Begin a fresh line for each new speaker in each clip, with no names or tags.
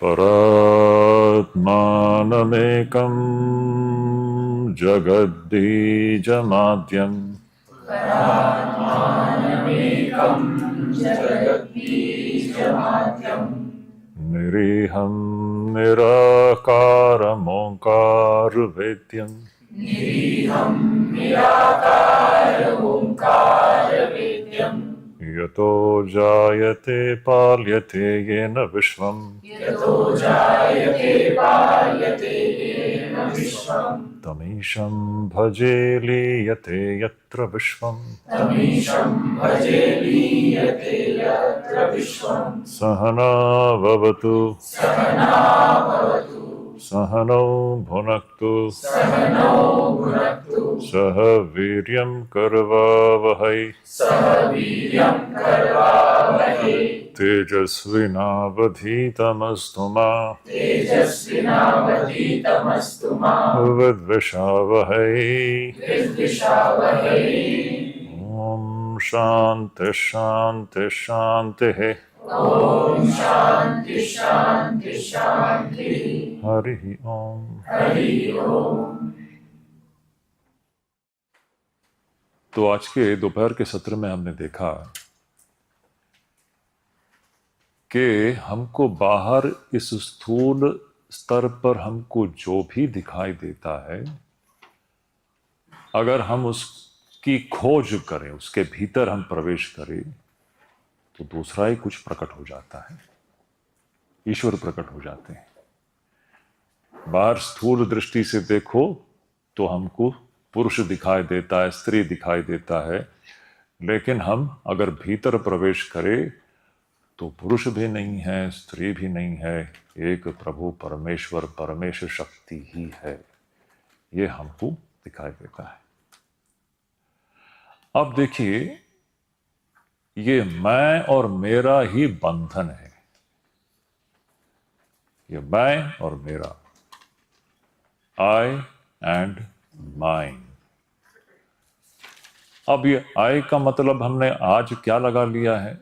परात्मानमेकं जगद्बीजमाद्यं निरीहं निराकारमोङ्कारवेद्यं यतो जायते पाल्यते येन विश्वं तमीशं भजे लीयते यत्र विश्वं सहना भवतु सहनौ भुनक्तु सह वीर्यं करवावहै तेजस्विनावधीतमस्तु मा विद्विषावहै। ॐ शान्ति शान्ति शान्तिः। हरिः ओम। तो आज के दोपहर के सत्र में हमने देखा कि हमको बाहर इस स्थूल स्तर पर हमको जो भी दिखाई देता है, अगर हम उसकी खोज करें, उसके भीतर हम प्रवेश करें, तो दूसरा ही कुछ प्रकट हो जाता है, ईश्वर प्रकट हो जाते हैं। बाहर स्थूल दृष्टि से देखो तो हमको पुरुष दिखाई देता है, स्त्री दिखाई देता है, लेकिन हम अगर भीतर प्रवेश करें तो पुरुष भी नहीं है, स्त्री भी नहीं है, एक प्रभु परमेश्वर परमेश्वर शक्ति ही है, ये हमको दिखाई देता है। अब देखिए, ये मैं और मेरा ही बंधन है, ये मैं और मेरा, आई एंड माइन। अब ये आई का मतलब हमने आज क्या लगा लिया है?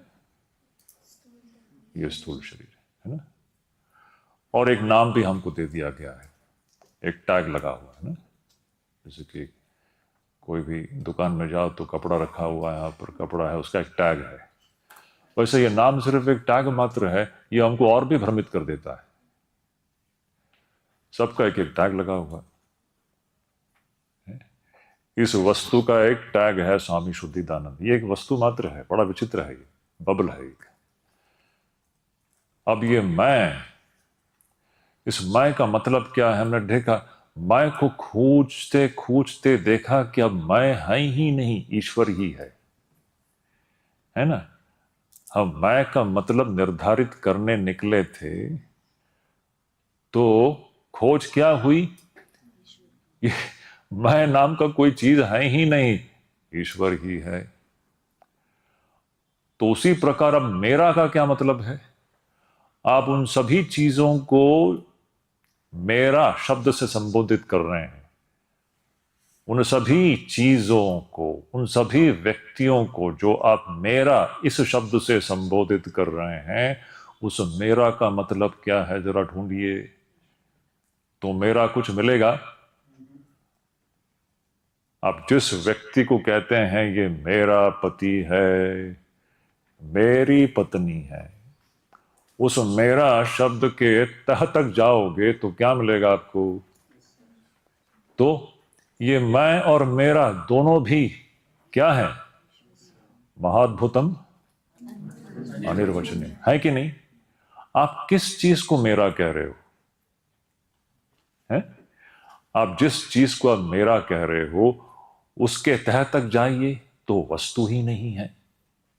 ये स्थूल शरीर है ना, और एक नाम भी हमको दे दिया गया है, एक टैग लगा हुआ है ना। जैसे कि कोई भी दुकान में जाओ तो कपड़ा रखा हुआ है, यहाँ पर कपड़ा है, उसका एक टैग है। वैसे ये नाम सिर्फ एक टैग मात्र है, ये हमको और भी भ्रमित कर देता है। सबका एक एक टैग लगा हुआ है। इस वस्तु का एक टैग है स्वामी शुद्धिदानंद। ये एक वस्तु मात्र है, बड़ा विचित्र है, ये बबल है एक। अब ये मैं, इस मैं का मतलब क्या है? हमने देखा, मैं को खोजते खोजते देखा कि अब मैं है ही नहीं, ईश्वर ही है ना। हम मैं का मतलब निर्धारित करने निकले थे तो खोज क्या हुई? ये मैं नाम का कोई चीज है ही नहीं, ईश्वर ही है। तो उसी प्रकार अब मेरा का क्या मतलब है? आप उन सभी चीजों को मेरा शब्द से संबोधित कर रहे हैं, उन सभी चीजों को, उन सभी व्यक्तियों को जो आप मेरा इस शब्द से संबोधित कर रहे हैं, उस मेरा का मतलब क्या है जरा ढूंढिए। तो मेरा कुछ मिलेगा? आप जिस व्यक्ति को कहते हैं ये मेरा पति है, मेरी पत्नी है, उस मेरा शब्द के तह तक जाओगे तो क्या मिलेगा आपको? तो ये मैं और मेरा दोनों भी क्या है? महाद्भुतम अनिर्वचनीय है कि नहीं? आप किस चीज को मेरा कह रहे हो? हैं? आप जिस चीज को आप मेरा कह रहे हो उसके तह तक जाइए तो वस्तु ही नहीं है।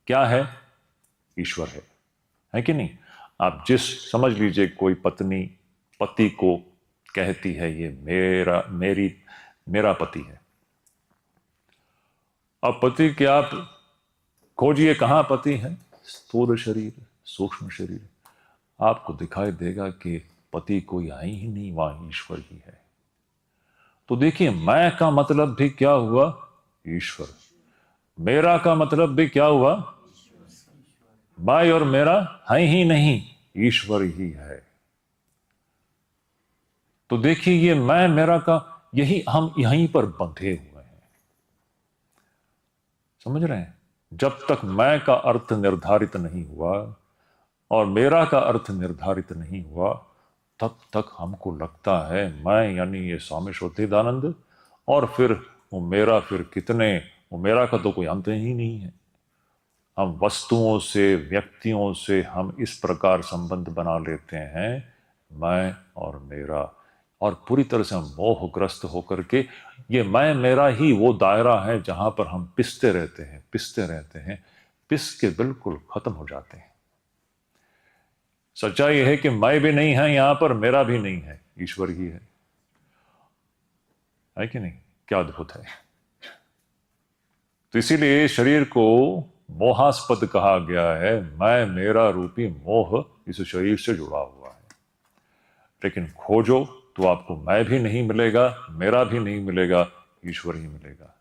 क्या है? ईश्वर है कि नहीं? आप जिस, समझ लीजिए कोई पत्नी पति को कहती है ये मेरा पति है। अब पति के आप खोजिए कहां पति है? स्थूल शरीर, सूक्ष्म शरीर। आपको दिखाई देगा कि पति कोई आई ही नहीं, वहां ईश्वर ही है। तो देखिए, मैं का मतलब भी क्या हुआ? ईश्वर। मेरा का मतलब भी क्या हुआ? मैं और मेरा है ही नहीं, ईश्वर ही है। तो देखिए ये मैं मेरा का यही हम यहीं पर बंधे हुए हैं। समझ रहे हैं? जब तक मैं का अर्थ निर्धारित नहीं हुआ और मेरा का अर्थ निर्धारित नहीं हुआ, तब तक हमको लगता है मैं यानी ये स्वामी शुद्धिदानंद, और फिर वो मेरा, फिर कितने, वो मेरा का तो कोई अंत ही नहीं है। हम वस्तुओं से, व्यक्तियों से हम इस प्रकार संबंध बना लेते हैं, मैं और मेरा, और पूरी तरह से हम मोहग्रस्त होकर के, ये मैं मेरा ही वो दायरा है जहां पर हम पिसते रहते हैं, पिसते रहते हैं, पिस के बिल्कुल खत्म हो जाते हैं। सच्चाई है कि मैं भी नहीं है यहां पर, मेरा भी नहीं है, ईश्वर ही है कि नहीं? क्या अद्भुत है। तो इसीलिए शरीर को मोहास्पद कहा गया है। मैं मेरा रूपी मोह इस शरीर से जुड़ा हुआ है। लेकिन खोजो तो आपको मैं भी नहीं मिलेगा, मेरा भी नहीं मिलेगा, ईश्वर ही मिलेगा।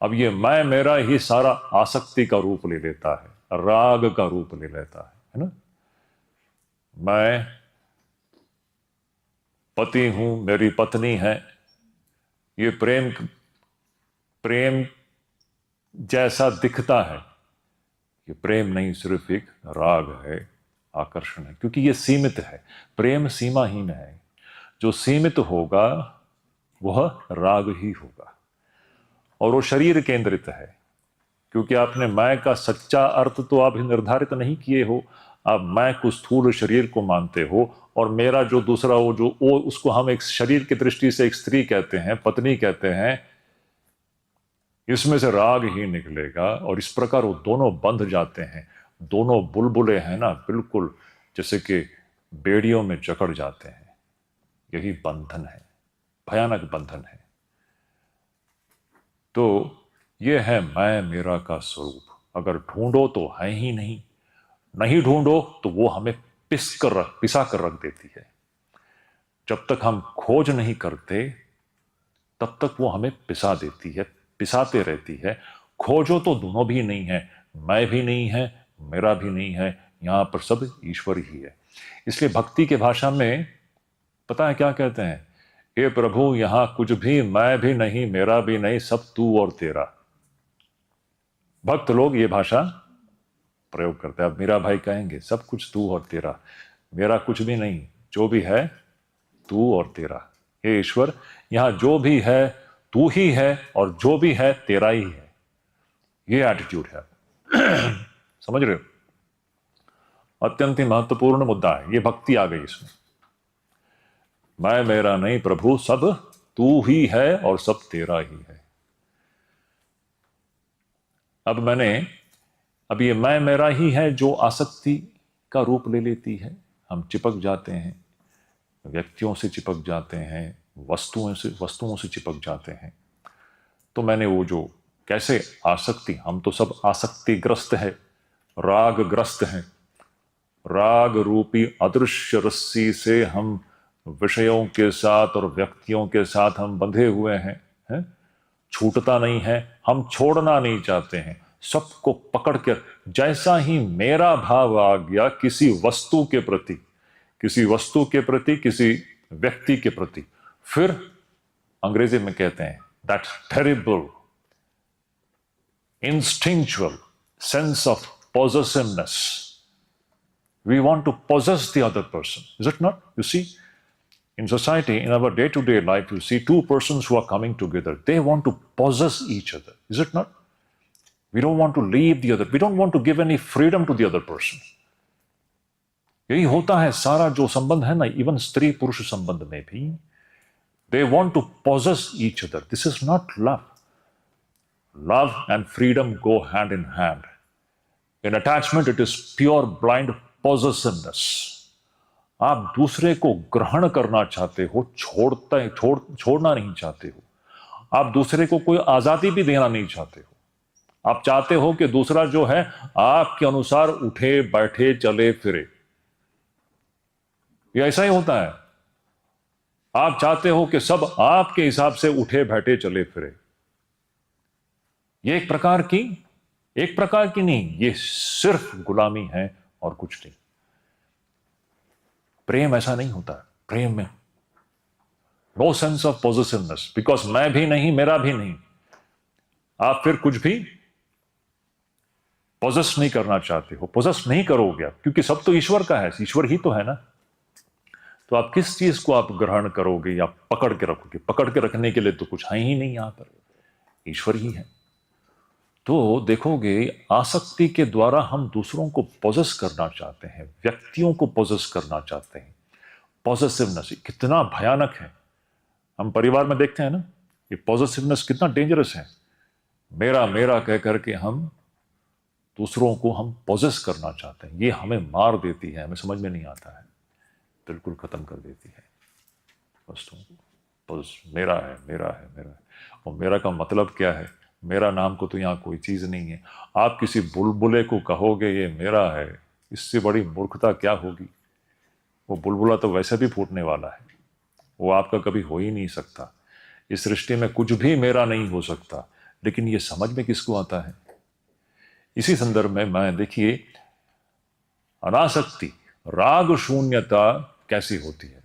अब ये मैं मेरा ही सारा आसक्ति का रूप ले लेता है, राग का रूप ले लेता है ना? मैं पति हूं, मेरी पत्नी है, ये प्रेम प्रेम जैसा दिखता है, ये प्रेम नहीं, सिर्फ एक राग है, आकर्षण है, क्योंकि ये सीमित है। प्रेम सीमाहीन है। जो सीमित होगा वह राग ही होगा, और वो शरीर केंद्रित है, क्योंकि आपने मैं का सच्चा अर्थ तो आप निर्धारित नहीं किए हो। आप मैं को स्थूल शरीर को मानते हो, और मेरा जो दूसरा वो उसको हम एक शरीर की दृष्टि से एक स्त्री कहते हैं, पत्नी कहते हैं। इसमें से राग ही निकलेगा, और इस प्रकार वो दोनों बंध जाते हैं। दोनों बुलबुले हैं ना, बिल्कुल जैसे कि बेड़ियों में जकड़ जाते हैं। यही बंधन है, भयानक बंधन है। तो ये है मैं मेरा का स्वरूप। अगर ढूंढो तो है ही नहीं, नहीं ढूंढो तो वो हमें पिसा कर रख देती है। जब तक हम खोज नहीं करते तब तक वो हमें पिसा देती है, पिसाते रहती है। खोजो तो दोनों भी नहीं है, मैं भी नहीं है, मेरा भी नहीं है, यहां पर सब ईश्वर ही है। इसलिए भक्ति के भाषा में पता है क्या कहते हैं? हे प्रभु, यहां कुछ भी मैं भी नहीं, मेरा भी नहीं, सब तू और तेरा। भक्त लोग ये भाषा प्रयोग करते हैं। अब मीरा भाई कहेंगे सब कुछ तू और तेरा, मेरा कुछ भी नहीं, जो भी है तू और तेरा। हे ईश्वर, यहां जो भी है तू ही है, और जो भी है तेरा ही है। ये एटीट्यूड है। समझ रहे हो? अत्यंत ही महत्वपूर्ण मुद्दा है। ये भक्ति आ गई इसमें। मैं मेरा नहीं प्रभु, सब तू ही है और सब तेरा ही है। अब ये मैं मेरा ही है जो आसक्ति का रूप ले लेती है। हम चिपक जाते हैं, व्यक्तियों से चिपक जाते हैं, वस्तुओं से चिपक जाते हैं। तो मैंने वो जो कैसे आसक्ति, हम तो सब आसक्तिग्रस्त है, रागग्रस्त हैं। राग रूपी अदृश्य रस्सी से हम विषयों के साथ और व्यक्तियों के साथ हम बंधे हुए हैं? छूटता नहीं है, हम छोड़ना नहीं चाहते हैं। सबको पकड़ कर, जैसा ही मेरा भाव आ गया किसी वस्तु के प्रति, किसी व्यक्ति के प्रति, फिर अंग्रेजी में कहते हैं that terrible instinctual sense of possessiveness. We want to possess the other person, is it not? You see, in society, in our day-to-day life, you see two persons who are coming together. They want to possess each other, is it not? We don't want to leave the other. We don't want to give any freedom to the other person. यही होता है सारा जो संबंध है ना, even स्त्री पुरुष संबंध में भी. They want to possess each other. This is not love. Love and freedom go hand in hand. In attachment, it is pure blind possessiveness. आप दूसरे को ग्रहण करना चाहते हो, छोड़ना नहीं चाहते हो. आप दूसरे को कोई आजादी भी देना नहीं चाहते हो. आप चाहते हो कि दूसरा जो है आपके अनुसार उठे बैठे चले फिरे. ये ऐसा ही होता है. आप चाहते हो कि सब आपके हिसाब से उठे बैठे चले फिरे. ये एक प्रकार की नहीं, ये सिर्फ गुलामी है और कुछ नहीं. प्रेम ऐसा नहीं होता. प्रेम में no sense of positiveness, because मैं भी नहीं, मेरा भी नहीं। आप फिर कुछ भी पोजेस नहीं करना चाहते हो, पोजेस नहीं करोगे आप, क्योंकि सब तो ईश्वर का है, ईश्वर ही तो है ना। तो आप किस चीज को आप ग्रहण करोगे या पकड़ के रखोगे? पकड़ के रखने के लिए तो कुछ है ही नहीं, यहां पर ईश्वर ही है। तो देखोगे, आसक्ति के द्वारा हम दूसरों को पोजेस करना चाहते हैं, व्यक्तियों को पोजेस करना चाहते हैं। पॉजिटिवनेस कितना भयानक है, हम परिवार में देखते हैं ना, ये पॉजिटिवनेस कितना डेंजरस है। मेरा मेरा कह करके हम दूसरों को हम पोजेस करना चाहते हैं, ये हमें मार देती है, हमें समझ में नहीं आता है, बिल्कुल खत्म कर देती है वस्तुओं को। बस मेरा है, मेरा है, मेरा है। और मेरा का मतलब क्या है? मेरा नाम को तो यहाँ कोई चीज नहीं है। आप किसी बुलबुले को कहोगे ये मेरा है, इससे बड़ी मूर्खता क्या होगी? वो बुलबुला तो वैसे भी फूटने वाला है, वो आपका कभी हो ही नहीं सकता। इस सृष्टि में कुछ भी मेरा नहीं हो सकता, लेकिन ये समझ में किसको आता है? इसी संदर्भ में मैं देखिए, अनासक्ति, राग शून्यता कैसी होती है।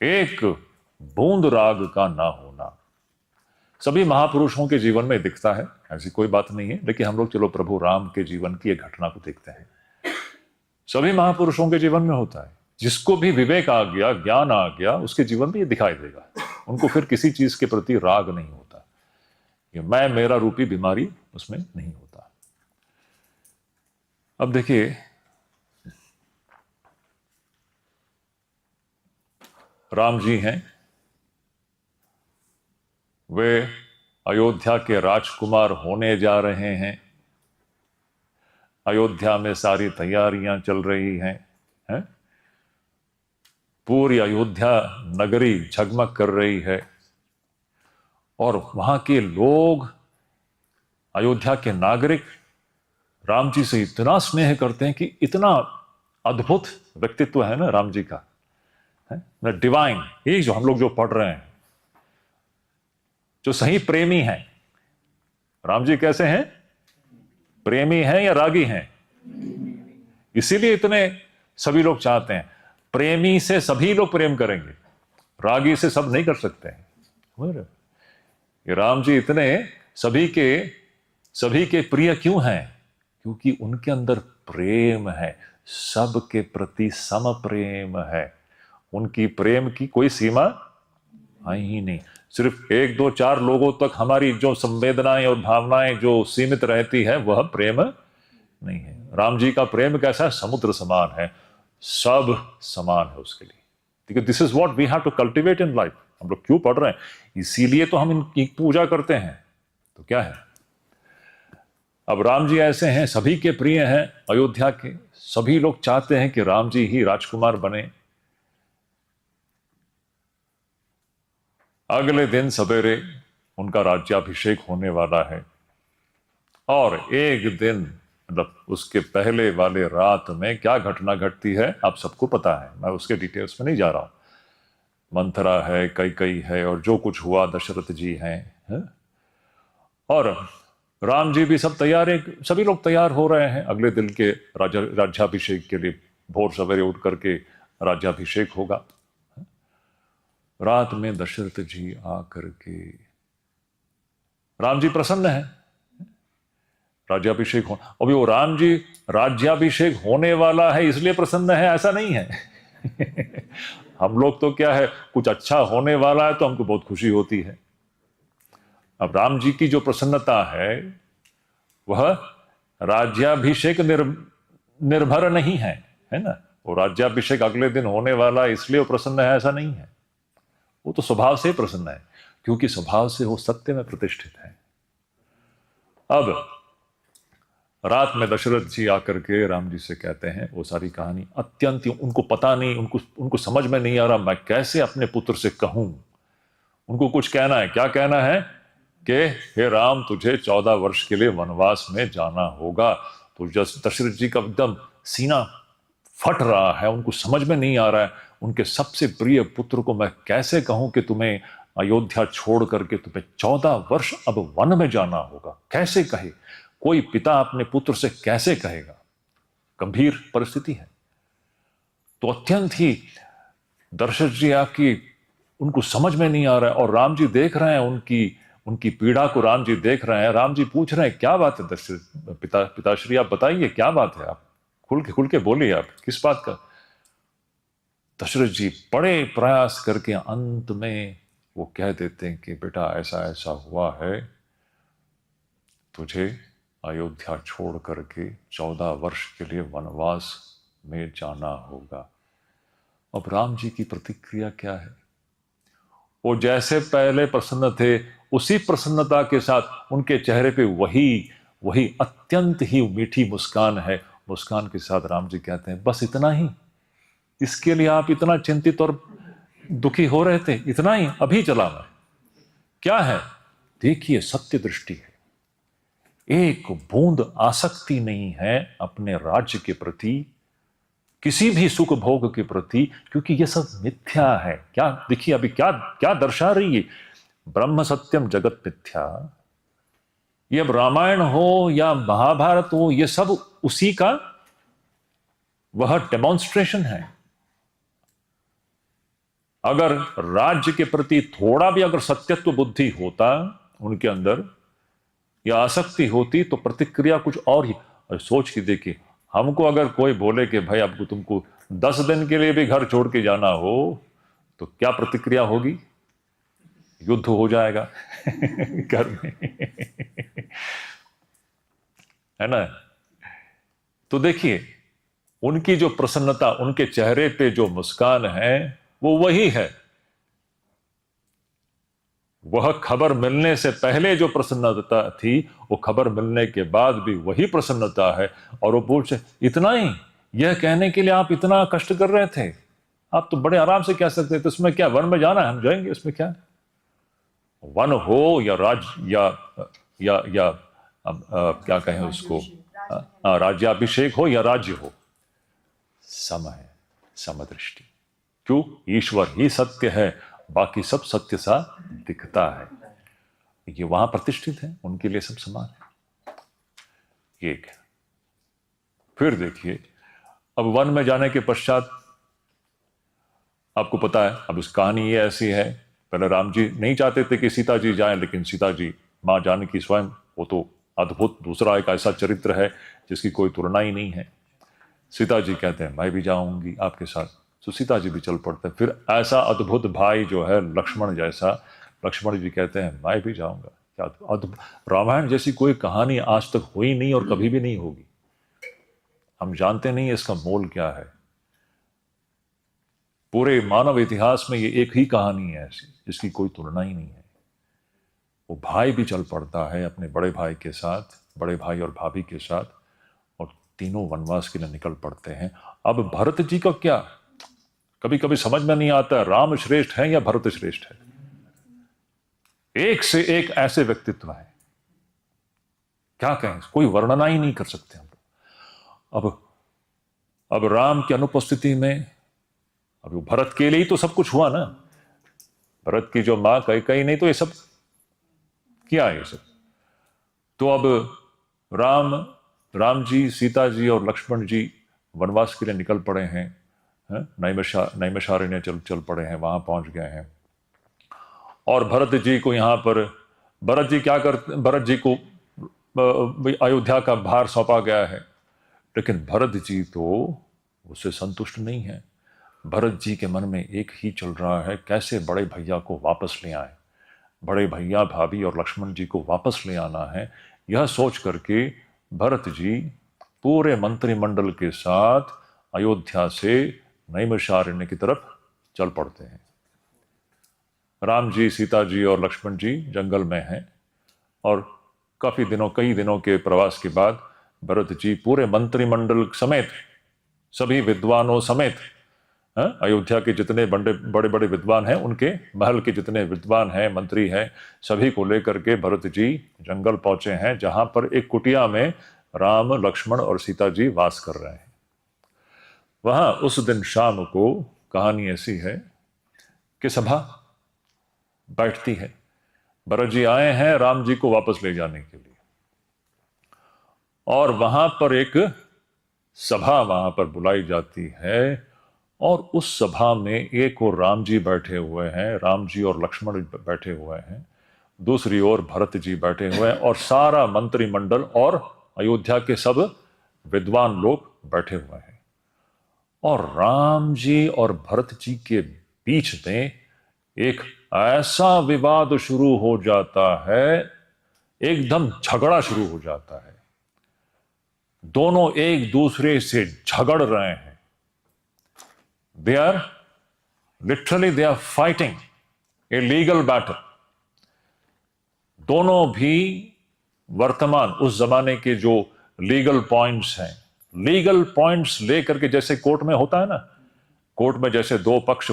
एक बूंद राग का ना होना सभी महापुरुषों के जीवन में दिखता है, ऐसी कोई बात नहीं है। लेकिन हम लोग चलो प्रभु राम के जीवन की एक घटना को देखते हैं। सभी महापुरुषों के जीवन में होता है, जिसको भी विवेक आ गया, ज्ञान आ गया, उसके जीवन में ये दिखाई देगा। उनको फिर किसी चीज के प्रति राग नहीं होता, ये मैं मेरा रूपी बीमारी उसमें नहीं होता। अब देखिए, राम जी हैं, वे अयोध्या के राजकुमार होने जा रहे हैं। अयोध्या में सारी तैयारियां चल रही हैं? पूरी अयोध्या नगरी झगमग कर रही है, और वहां के लोग, अयोध्या के नागरिक राम जी से इतना स्नेह करते हैं कि इतना अद्भुत व्यक्तित्व है ना राम जी का, है डिवाइन। ये जो हम लोग जो पढ़ रहे हैं, जो सही प्रेमी हैं, राम जी कैसे हैं? प्रेमी हैं या रागी हैं? इसीलिए इतने सभी लोग चाहते हैं। प्रेमी से सभी लोग प्रेम करेंगे, रागी से सब नहीं कर सकते हैं। ये राम जी इतने सभी के प्रिय क्यों हैं? क्योंकि उनके अंदर प्रेम है, सबके प्रति सम प्रेम है। उनकी प्रेम की कोई सीमा है ही नहीं। सिर्फ एक दो चार लोगों तक हमारी जो संवेदनाएं और भावनाएं जो सीमित रहती है, वह प्रेम नहीं है। राम जी का प्रेम कैसा है? समुद्र समान है, सब समान है उसके लिए। ठीक है, this is what we have to cultivate in life. हम लोग क्यों पढ़ रहे हैं? इसीलिए तो हम इनकी पूजा करते हैं। तो क्या है, अब राम जी ऐसे हैं, सभी के प्रिय हैं, अयोध्या के सभी लोग चाहते हैं कि राम जी ही राजकुमार बने। अगले दिन सवेरे उनका राज्याभिषेक होने वाला है, और एक दिन मतलब उसके पहले वाले रात में क्या घटना घटती है आप सबको पता है, मैं उसके डिटेल्स में नहीं जा रहा हूं। मंथरा है, कैकेयी है, और जो कुछ हुआ दशरथ जी हैं, है? और राम जी भी सब तैयार है, सभी लोग तैयार हो रहे हैं अगले दिन के राज्याभिषेक के लिए। भोर सवेरे उठ करके राज्याभिषेक होगा। रात में दशरथ जी आकर के, राम जी प्रसन्न है, राज्याभिषेक हो। अभी वो राम जी राज्याभिषेक होने वाला है इसलिए प्रसन्न है, ऐसा नहीं है। हम लोग तो क्या है, कुछ अच्छा होने वाला है तो हमको बहुत खुशी होती है। अब राम जी की जो प्रसन्नता है वह राज्याभिषेक निर्भर नहीं है, है ना। वो राज्याभिषेक अगले दिन होने वाला है इसलिए वो प्रसन्न है, ऐसा नहीं है। वो तो स्वभाव से प्रसन्न है, क्योंकि स्वभाव से वो सत्य में प्रतिष्ठित है। अब रात में दशरथ जी आकर के राम जी से कहते हैं वो सारी कहानी। अत्यंत उनको पता नहीं, उनको समझ में नहीं आ रहा मैं कैसे अपने पुत्र से कहूं। उनको कुछ कहना है। क्या कहना है कि हे राम, तुझे 14 वर्ष के लिए वनवास में जाना होगा। तो दशरथ जी का एकदम सीना फट रहा है, उनको समझ में नहीं आ रहा है उनके सबसे प्रिय पुत्र को मैं कैसे कहूं कि तुम्हें अयोध्या छोड़ करके तुम्हें 14 वर्ष अब वन में जाना होगा। कैसे कहे, कोई पिता अपने पुत्र से कैसे कहेगा? गंभीर परिस्थिति है। तो अत्यंत ही दशरथ जी आपकी उनको समझ में नहीं आ रहा है, और राम जी देख रहे हैं उनकी उनकी पीड़ा को, राम जी देख रहे हैं। राम जी पूछ रहे हैं क्या बात है दशरथ पिताश्री, आप बताइए क्या बात है, आप खुल के बोलिए, आप किस बात का। दशरथ जी बड़े प्रयास करके अंत में वो कह देते हैं कि बेटा ऐसा ऐसा हुआ है, तुझे अयोध्या छोड़ करके 14 वर्ष के लिए वनवास में जाना होगा। अब राम जी की प्रतिक्रिया क्या है? वो जैसे पहले प्रसन्न थे, उसी प्रसन्नता के साथ उनके चेहरे पे वही वही अत्यंत ही मीठी मुस्कान है। मुस्कान के साथ राम जी कहते हैं बस इतना ही, इसके लिए आप इतना चिंतित और दुखी हो रहे थे, इतना ही, अभी चला मैं। क्या है? देखिए सत्य दृष्टि है, एक बूंद आसक्ति नहीं है अपने राज्य के प्रति, किसी भी सुख भोग के प्रति, क्योंकि ये सब मिथ्या है। क्या देखिए अभी क्या क्या दर्शा रही है, ब्रह्म सत्यम जगत मिथ्या। ये अब रामायण हो या महाभारत हो, ये सब उसी का वह डेमोन्स्ट्रेशन है। अगर राज्य के प्रति थोड़ा भी अगर सत्यत्व बुद्धि होता उनके अंदर या आसक्ति होती, तो प्रतिक्रिया कुछ और ही। और सोच के देखिए, हमको अगर कोई बोले कि भाई अब तुमको 10 दिन के लिए भी घर छोड़ के जाना हो, तो क्या प्रतिक्रिया होगी? युद्ध हो जाएगा घर में है ना। तो देखिए उनकी जो प्रसन्नता, उनके चेहरे पे जो मुस्कान है, वो वही है। वह खबर मिलने से पहले जो प्रसन्नता थी, वो खबर मिलने के बाद भी वही प्रसन्नता है। और वो पूछे इतना ही, यह कहने के लिए आप इतना कष्ट कर रहे थे? आप तो बड़े आराम से कह सकते थे, इसमें क्या, वन में जाना है हम जाएंगे, इसमें क्या। वन हो या या क्या कहें उसको, राज्याभिषेक हो या राज्य हो, सम है, समदृष्टि। क्यों? ईश्वर ही सत्य है, बाकी सब सत्य सा दिखता है। ये वहां प्रतिष्ठित है, उनके लिए सब समान है। एक फिर देखिए, अब वन में जाने के पश्चात आपको पता है, अब इस कहानी ये ऐसी है, पहले राम जी नहीं चाहते थे कि सीता जी जाएं, लेकिन सीता जी, मां जानकी स्वयं, वो तो अद्भुत, दूसरा एक ऐसा चरित्र है जिसकी कोई तुलना ही नहीं है। सीता जी कहते हैं मैं भी जाऊंगी आपके साथ, तो सीता जी भी चल पड़ते हैं। फिर ऐसा अद्भुत भाई जो है लक्ष्मण जैसा, लक्ष्मण जी कहते हैं मैं भी जाऊंगा। क्या अद्भुत, रामायण जैसी कोई कहानी आज तक हुई नहीं और कभी भी नहीं होगी। हम जानते नहीं इसका मोल क्या है। पूरे मानव इतिहास में ये एक ही कहानी है ऐसी जिसकी कोई तुलना ही नहीं है। वो भाई भी चल पड़ता है अपने बड़े भाई के साथ, बड़े भाई और भाभी के साथ, और तीनों वनवास के लिए निकल पड़ते हैं। अब भरत जी का क्या, कभी कभी समझ में नहीं आता राम श्रेष्ठ है या भरत श्रेष्ठ है। एक से एक ऐसे व्यक्तित्व है, क्या कहें, कोई वर्णना ही नहीं कर सकते हम। अब राम की अनुपस्थिति में, अब भरत के लिए ही तो सब कुछ हुआ ना। भरत की जो मां कई नहीं तो ये सब किया है, ये सब। तो अब राम जी, सीता जी और लक्ष्मण जी वनवास के लिए निकल पड़े हैं, नैमिषारण्य चल पड़े हैं, वहां पहुंच गए हैं। और भरत जी को यहां पर, भरत जी क्या करते, भरत जी को अयोध्या का भार सौंपा गया है, लेकिन भरत जी तो उससे संतुष्ट नहीं है। भरत जी के मन में एक ही चल रहा है, कैसे बड़े भैया को वापस ले आए, बड़े भैया भाभी और लक्ष्मण जी को वापस ले आना है। यह सोच करके भरत जी पूरे मंत्रिमंडल के साथ अयोध्या से नैमिषारण्य की तरफ चल पड़ते हैं। राम जी, सीता जी और लक्ष्मण जी जंगल में हैं, और कई दिनों के प्रवास के बाद भरत जी पूरे मंत्रिमंडल समेत, सभी विद्वानों समेत, अयोध्या के जितने बड़े बड़े विद्वान हैं, उनके महल के जितने विद्वान हैं, मंत्री हैं, सभी को लेकर के भरत जी जंगल पहुंचे हैं, जहां पर एक कुटिया में राम, लक्ष्मण और सीता जी वास कर रहे हैं। वहां उस दिन शाम को कहानी ऐसी है कि सभा बैठती है। भरत जी आए हैं राम जी को वापस ले जाने के लिए, और वहां पर एक सभा वहां पर बुलाई जाती है, और उस सभा में एक और राम जी बैठे हुए हैं, राम जी और लक्ष्मण बैठे हुए हैं, दूसरी ओर भरत जी बैठे हुए हैं, और सारा मंत्रिमंडल और अयोध्या के सब विद्वान लोग बैठे हुए हैं। और राम जी और भरत जी के बीच में एक ऐसा विवाद शुरू हो जाता है, एकदम झगड़ा शुरू हो जाता है। दोनों एक दूसरे से झगड़ रहे हैं। They are literally they are fighting a legal battle. दोनों भी वर्तमान उस जमाने के जो लीगल पॉइंट्स हैं, लीगल पॉइंट्स लेकर के, जैसे कोर्ट में होता है ना, कोर्ट में जैसे दो पक्ष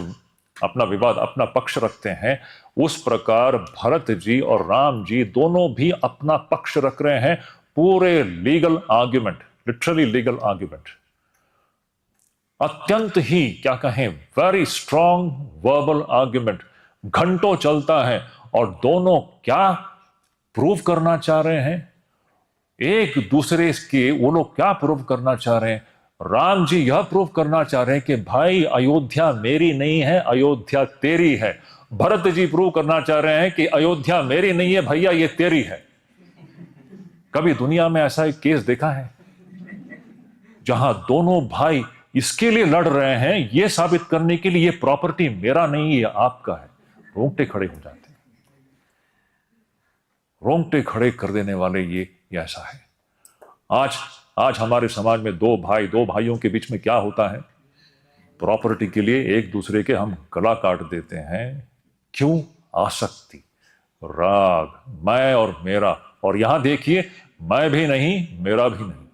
अपना विवाद, अपना पक्ष रखते हैं, उस प्रकार भरत जी और राम जी दोनों भी अपना पक्ष रख रहे हैं। पूरे legal argument, literally legal argument, अत्यंत ही क्या कहें, वेरी स्ट्रॉन्ग वर्बल आर्ग्यूमेंट घंटों चलता है। और दोनों क्या प्रूव करना चाह रहे हैं, एक दूसरे के, वो लोग क्या प्रूव करना चाह रहे हैं? राम जी यह प्रूव करना चाह रहे हैं कि भाई अयोध्या मेरी नहीं है, अयोध्या तेरी है। भरत जी प्रूव करना चाह रहे हैं कि अयोध्या मेरी नहीं है भैया, ये तेरी है। कभी दुनिया में ऐसा एक केस देखा है जहां दोनों भाई इसके लिए लड़ रहे हैं, यह साबित करने के लिए ये प्रॉपर्टी मेरा नहीं है, आपका है? रोंगटे खड़े हो जाते हैं, रोंगटे खड़े कर देने वाले ये ऐसा है। आज हमारे समाज में दो भाइयों के बीच में क्या होता है? प्रॉपर्टी के लिए एक दूसरे के हम गला काट देते हैं। क्यों? आसक्ति, राग, मैं और मेरा। और यहां देखिए, मैं भी नहीं, मेरा भी नहीं,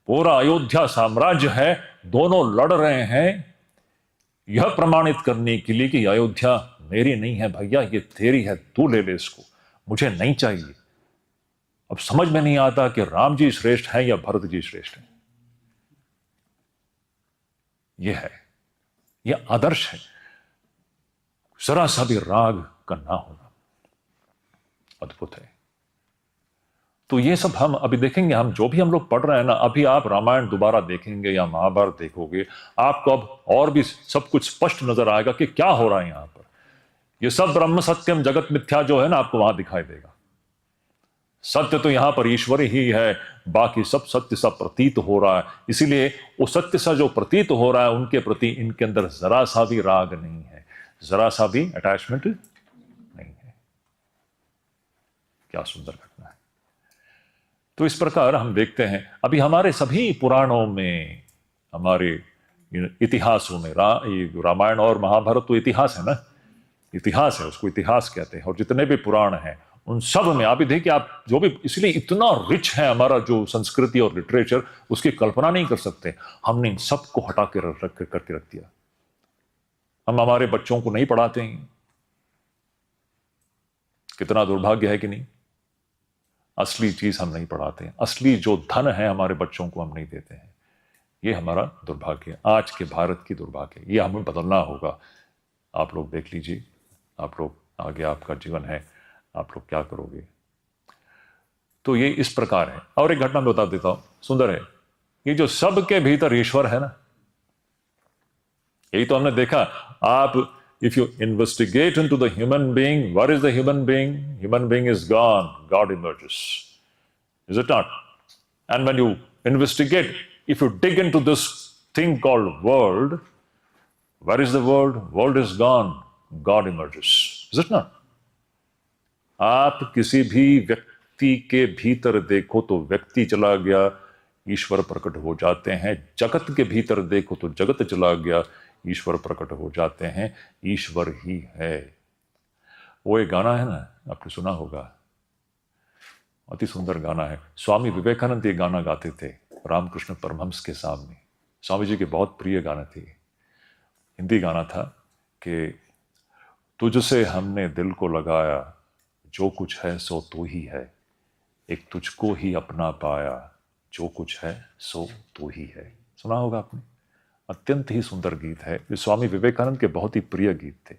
पूरा अयोध्या साम्राज्य है। दोनों लड़ रहे हैं यह प्रमाणित करने के लिए कि अयोध्या मेरी नहीं है भैया, ये तेरी है, तू ले ले इसको, मुझे नहीं चाहिए। अब समझ में नहीं आता कि राम जी श्रेष्ठ हैं या भरत जी श्रेष्ठ हैं। यह है, यह आदर्श है। जरा सा भी राग का ना होना अद्भुत है। तो ये सब हम अभी देखेंगे, हम जो भी हम लोग पढ़ रहे हैं ना, अभी आप रामायण दोबारा देखेंगे या महाभारत देखोगे, आपको अब और भी सब कुछ स्पष्ट नजर आएगा कि क्या हो रहा है यहां पर। ये सब ब्रह्म सत्यम जगत मिथ्या जो है ना, आपको वहां दिखाई देगा। सत्य तो यहां पर ईश्वर ही है, बाकी सब सत्य सा प्रतीत हो रहा है। इसीलिए वो सत्य सा जो प्रतीत हो रहा है, उनके प्रति इनके अंदर जरा सा भी राग नहीं है, जरा सा भी अटैचमेंट नहीं है। क्या सुंदर घटना है। तो इस प्रकार हम देखते हैं अभी हमारे सभी पुराणों में, हमारे इतिहासों में, रामायण और महाभारत तो इतिहास है ना, इतिहास है, उसको इतिहास कहते हैं। और जितने भी पुराण हैं उन सब में अभी देखिए आप, जो भी, इसलिए इतना रिच है हमारा जो संस्कृति और लिटरेचर, उसकी कल्पना नहीं कर सकते। हमने इन सबको हटा के करके रख दिया। हम हमारे बच्चों को नहीं पढ़ाते हैं। कितना दुर्भाग्य है कि नहीं? असली चीज हम नहीं पढ़ाते हैं, असली जो धन है हमारे बच्चों को हम नहीं देते हैं। ये हमारा दुर्भाग्य है, आज के भारत की दुर्भाग्य। ये हमें बदलना होगा। आप लोग देख लीजिए, आप लोग आगे, आपका जीवन है, आप लोग क्या करोगे। तो ये इस प्रकार है। और एक घटना मैं बता देता हूं, सुंदर है। ये जो सबके भीतर ईश्वर है ना, यही तो हमने देखा। आप, if you investigate into the human being, what is the human being? Human being is gone, God emerges. Is it not? And when you investigate, if you dig into this thing called world, where is the world? World is gone, God emerges. Is it not? आप किसी भी व्यक्ति के भीतर देखो तो व्यक्ति चला गया, ईश्वर प्रकट हो जाते हैं। जगत के भीतर देखो तो जगत चला गया, ईश्वर प्रकट हो जाते हैं। ईश्वर ही है। वो एक गाना है ना, आपने सुना होगा, अति सुंदर गाना है। स्वामी विवेकानंद ये गाना गाते थे रामकृष्ण परमहंस के सामने। स्वामी जी के बहुत प्रिय गाना थे। हिंदी गाना था कि तुझसे हमने दिल को लगाया, जो कुछ है सो तू ही है, एक तुझको ही अपना पाया, जो कुछ है सो तू ही है। सुना होगा आपने। अत्यंत ही सुंदर गीत है। ये स्वामी विवेकानंद के बहुत ही प्रिय गीत थे।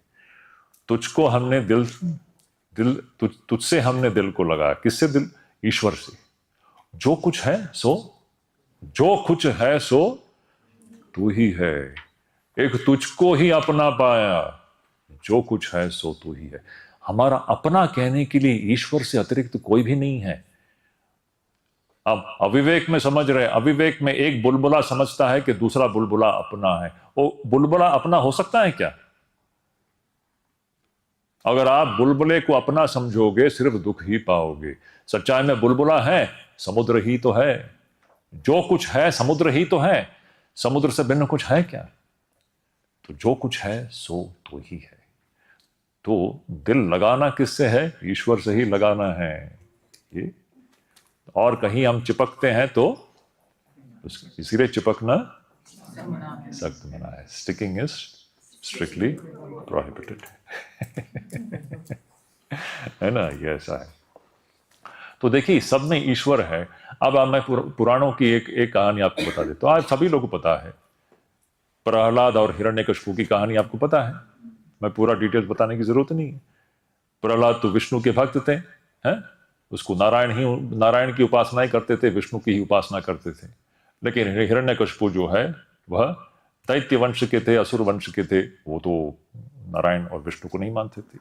तुझको हमने तुझसे हमने दिल को लगाया। किससे दिल? ईश्वर से। जो कुछ है सो तू ही है, एक तुझको ही अपना पाया, जो कुछ है सो तू ही है। हमारा अपना कहने के लिए ईश्वर से अतिरिक्त कोई भी नहीं है। अब अविवेक में समझ रहे, अविवेक में एक बुलबुला समझता है कि दूसरा बुलबुला अपना है। वो बुलबुला अपना हो सकता है क्या? अगर आप बुलबुले को अपना समझोगे सिर्फ दुख ही पाओगे। सच्चाई में बुलबुला है, समुद्र ही तो है। जो कुछ है समुद्र ही तो है। समुद्र से भिन्न कुछ है क्या? तो जो कुछ है सो तो ही है। तो दिल लगाना किससे है? ईश्वर से ही लगाना है। ये और कहीं हम चिपकते हैं तो इसीलिए चिपकना सख्त मना है। Sticking is strictly prohibited. है ना, ये ऐसा है। तो देखिए सब में ईश्वर है। अब मैं पुराणों की एक कहानी आपको बता देता हूं। आज सभी लोगों को पता है, प्रहलाद और हिरण्यकशिपु की कहानी आपको पता है। मैं पूरा डिटेल बताने की जरूरत नहीं है। प्रहलाद तो विष्णु के भक्त थे, हैं? उसको नारायण की उपासना ही करते थे, विष्णु की ही उपासना करते थे। लेकिन हिरण्यकशिपु जो है वह दैत्य वंश के थे, असुर वंश के थे। वो तो नारायण और विष्णु को नहीं मानते थे।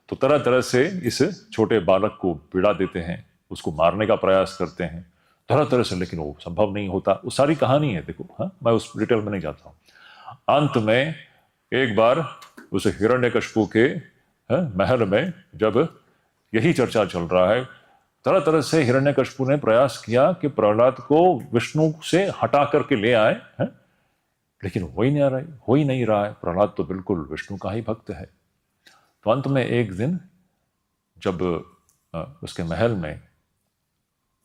तो तरह तरह से इस छोटे बालक को पीड़ा देते हैं, उसको मारने का प्रयास करते हैं तरह तरह से, लेकिन वो संभव नहीं होता। वो सारी कहानी है, देखो। हाँ, मैं उस डिटेल में नहीं जाता हूं। अंत में एक बार उस हिरण्यकशिपु के महल में जब यही चर्चा चल रहा है, तरह तरह से हिरण्यकशिपु ने प्रयास किया कि प्रहलाद को विष्णु से हटा करके ले आए, हैं? लेकिन हो ही नहीं रहा है। प्रहलाद तो बिल्कुल विष्णु का ही भक्त है। तो अंत में एक दिन जब उसके महल में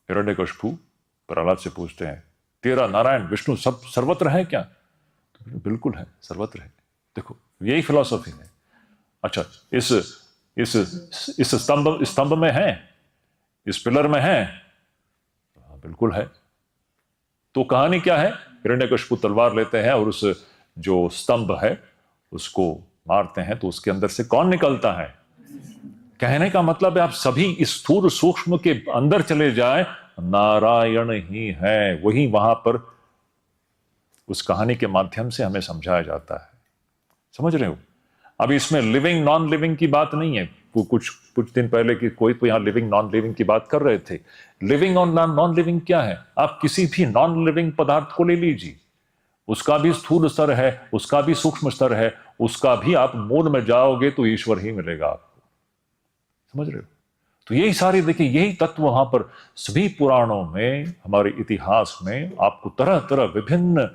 हिरण्यकशिपु प्रहलाद से पूछते हैं, तेरा नारायण विष्णु सब सर्वत्र है क्या? तो बिल्कुल है, सर्वत्र है। देखो यही फिलॉसफी है। अच्छा, इस स्तंभ में है, इस पिलर में है? हाँ, बिल्कुल है। तो कहानी क्या है? हिरण्यकशिपु तलवार लेते हैं और उस जो स्तंभ है उसको मारते हैं, तो उसके अंदर से कौन निकलता है? कहने का मतलब है आप सभी इस स्थूल सूक्ष्म के अंदर चले जाए, नारायण ही है। वही वहां पर उस कहानी के माध्यम से हमें समझाया जाता है। समझ रहे हो? अब इसमें लिविंग नॉन लिविंग की बात नहीं है। कुछ दिन पहले की कोई तो यहां लिविंग नॉन लिविंग की बात कर रहे थे। लिविंग और नॉन लिविंग क्या है? आप किसी भी नॉन लिविंग पदार्थ को ले लीजिए, उसका भी स्थूल स्तर है, उसका भी सूक्ष्म स्तर है, उसका भी आप मूल में जाओगे तो ईश्वर ही मिलेगा आपको। समझ रहे हो? तो यही सारी, देखिए यही तत्व वहां पर सभी पुराणों में, हमारे इतिहास में आपको तरह तरह विभिन्न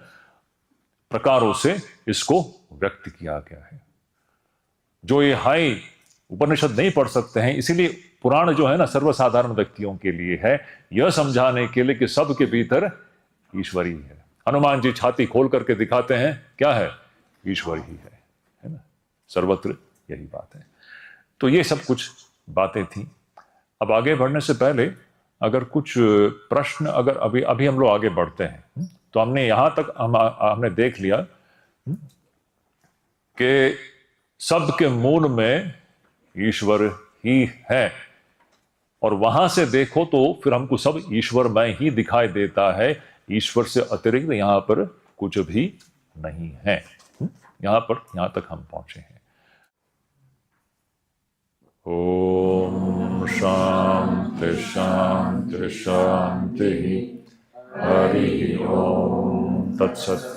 प्रकारों से इसको व्यक्त किया गया है। जो ये हाई उपनिषद नहीं पढ़ सकते हैं, इसीलिए पुराण जो है ना सर्वसाधारण व्यक्तियों के लिए है, यह समझाने के लिए कि सबके भीतर ईश्वर ही है। हनुमान जी छाती खोल करके दिखाते हैं, क्या है? ईश्वर ही है ना? सर्वत्र यही बात है। तो ये सब कुछ बातें थी। अब आगे बढ़ने से पहले अगर कुछ प्रश्न, अगर अभी हम लोग आगे बढ़ते हैं, तो हमने यहां तक हमने देख लिया कि सबके मूल में ईश्वर ही है, और वहां से देखो तो फिर हमको सब ईश्वर में ही दिखाई देता है। ईश्वर से अतिरिक्त यहां पर कुछ भी नहीं है। यहां तक हम पहुंचे हैं। ओम शांति शांति शांति। हरि ओम तत्सत।